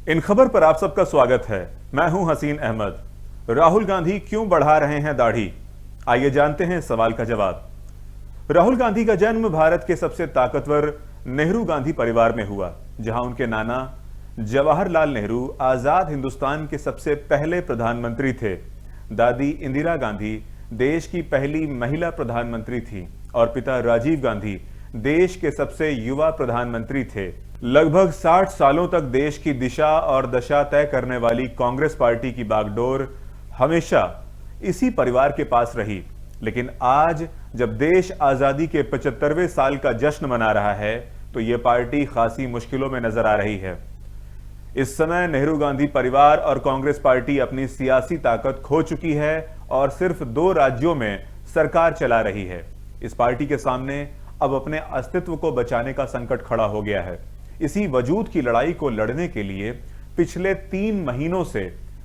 इन खबर पर आप सबका स्वागत है। मैं हूं हसीन अहमद। राहुल गांधी क्यों बढ़ा रहे हैं दाढ़ी? आइए जानते हैं सवाल का जवाब। राहुल गांधी का जन्म भारत के सबसे ताकतवर नेहरू गांधी परिवार में हुआ, जहां उनके नाना जवाहरलाल नेहरू आजाद हिंदुस्तान के सबसे पहले प्रधानमंत्री थे। दादी इंदिरा गांधी देश की पहली महिला प्रधानमंत्री थी और पिता राजीव गांधी देश के सबसे युवा प्रधानमंत्री थे। लगभग 60 सालों तक देश की दिशा और दशा तय करने वाली कांग्रेस पार्टी की बागडोर हमेशा इसी परिवार के पास रही। लेकिन आज जब देश आजादी के 75वें साल का जश्न मना रहा है, तो यह पार्टी खासी मुश्किलों में नजर आ रही है। इस समय नेहरू गांधी परिवार और कांग्रेस पार्टी अपनी सियासी ताकत खो चुकी है और सिर्फ 2 राज्यों में सरकार चला रही है। इस पार्टी के सामने अब अपने अस्तित्व को बचाने का संकट खड़ा हो गया है। इसी वजूद की लड़ाई को लड़ने के लिए पिछले 3 महीनों से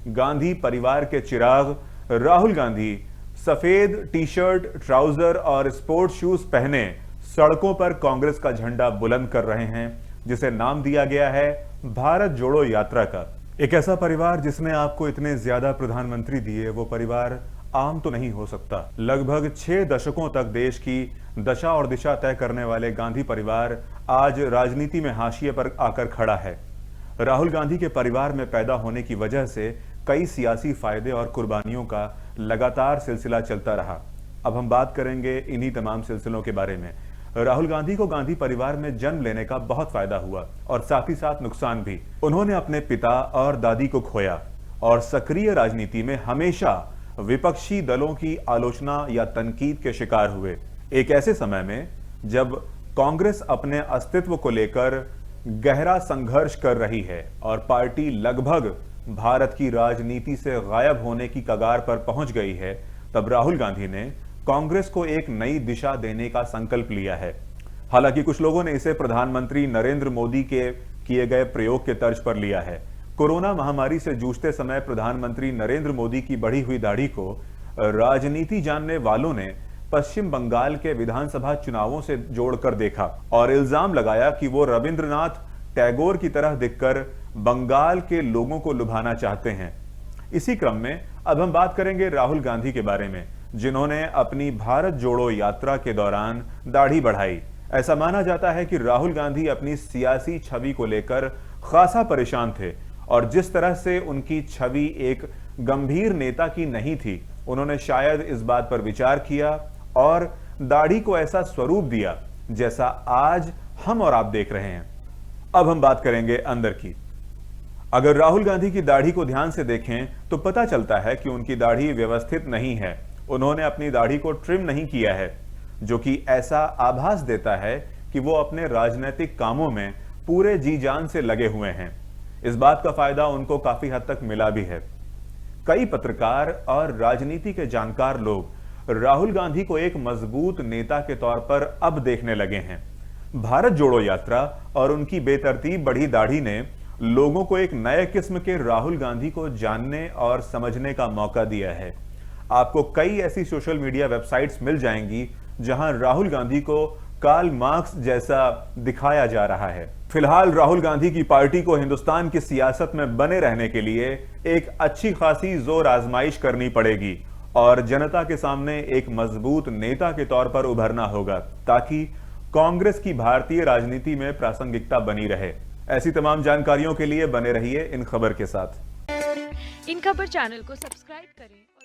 गांधी परिवार के चिराग राहुल गांधी सफेद टी-शर्ट, ट्राउजर और स्पोर्ट शूज पहने सड़कों पर कांग्रेस का झंडा बुलंद कर रहे हैं, जिसे नाम दिया गया है भारत जोड़ो यात्रा का। एक ऐसा परिवार जिसने आपको इतने ज्यादा प्रधानमंत्री दिए, वो परिवार आम तो नहीं हो सकता। लगभग 6 दशकों तक देश की दशा और दिशा तय करने वाले गांधी परिवार आज राजनीति में हाशिए पर आकर खड़ा है। राहुल गांधी के परिवार में पैदा होने की वजह से कई सियासी फायदे और कुर्बानियों का लगातार सिलसिला चलता रहा। अब हम बात करेंगे इन्हीं तमाम सिलसिलों के बारे में। राहुल गांधी को गांधी परिवार में जन्म लेने का बहुत फायदा हुआ और साथ ही साथ नुकसान भी। उन्होंने अपने पिता और दादी को खोया और सक्रिय राजनीति में हमेशा विपक्षी दलों की आलोचना या तनकीद के शिकार हुए। एक ऐसे समय में जब कांग्रेस अपने अस्तित्व को लेकर गहरा संघर्ष कर रही है और पार्टी लगभग भारत की राजनीति से गायब होने की कगार पर पहुंच गई है, तब राहुल गांधी ने कांग्रेस को एक नई दिशा देने का संकल्प लिया है। हालांकि कुछ लोगों ने इसे प्रधानमंत्री नरेंद्र मोदी के किए गए प्रयोग के तर्ज पर लिया है। कोरोना महामारी से जूझते समय प्रधानमंत्री नरेंद्र मोदी की बढ़ी हुई दाढ़ी को राजनीति जानने वालों ने पश्चिम बंगाल के विधानसभा चुनावों से जोड़कर देखा और इल्जाम लगाया कि वो रविंद्रनाथ टैगोर की तरह दिखकर बंगाल के लोगों को लुभाना चाहते हैं। इसी क्रम में अब हम बात करेंगे राहुल गांधी के बारे में, जिन्होंने अपनी भारत जोड़ो यात्रा के दौरान दाढ़ी बढ़ाई। ऐसा माना जाता है कि राहुल गांधी अपनी सियासी छवि को लेकर खासा परेशान थे और जिस तरह से उनकी छवि एक गंभीर नेता की नहीं थी, उन्होंने शायद इस बात पर विचार किया और दाढ़ी को ऐसा स्वरूप दिया जैसा आज हम और आप देख रहे हैं। अब हम बात करेंगे अंदर की। अगर राहुल गांधी की दाढ़ी को ध्यान से देखें तो पता चलता है कि उनकी दाढ़ी व्यवस्थित नहीं है। उन्होंने अपनी दाढ़ी को ट्रिम नहीं किया है, जो कि ऐसा आभास देता है कि वो अपने राजनीतिक कामों में पूरे जी जान से लगे हुए हैं। इस बात का फायदा उनको काफी हद तक मिला भी है। कई पत्रकार और राजनीति के जानकार लोग राहुल गांधी को एक मजबूत नेता के तौर पर अब देखने लगे हैं। भारत जोड़ो यात्रा और उनकी बेतरतीब बढ़ी दाढ़ी ने लोगों को एक नए किस्म के राहुल गांधी को जानने और समझने का मौका दिया है। आपको कई ऐसी सोशल मीडिया वेबसाइट्स मिल जाएंगी जहां राहुल गांधी को कार्ल मार्क्स जैसा दिखाया जा रहा है। फिलहाल राहुल गांधी की पार्टी को हिंदुस्तान की सियासत में बने रहने के लिए एक अच्छी खासी जोर आजमाइश करनी पड़ेगी और जनता के सामने एक मजबूत नेता के तौर पर उभरना होगा, ताकि कांग्रेस की भारतीय राजनीति में प्रासंगिकता बनी रहे। ऐसी तमाम जानकारियों के लिए बने रहिए इन खबर के साथ। इन खबर चैनल को सब्सक्राइब करें।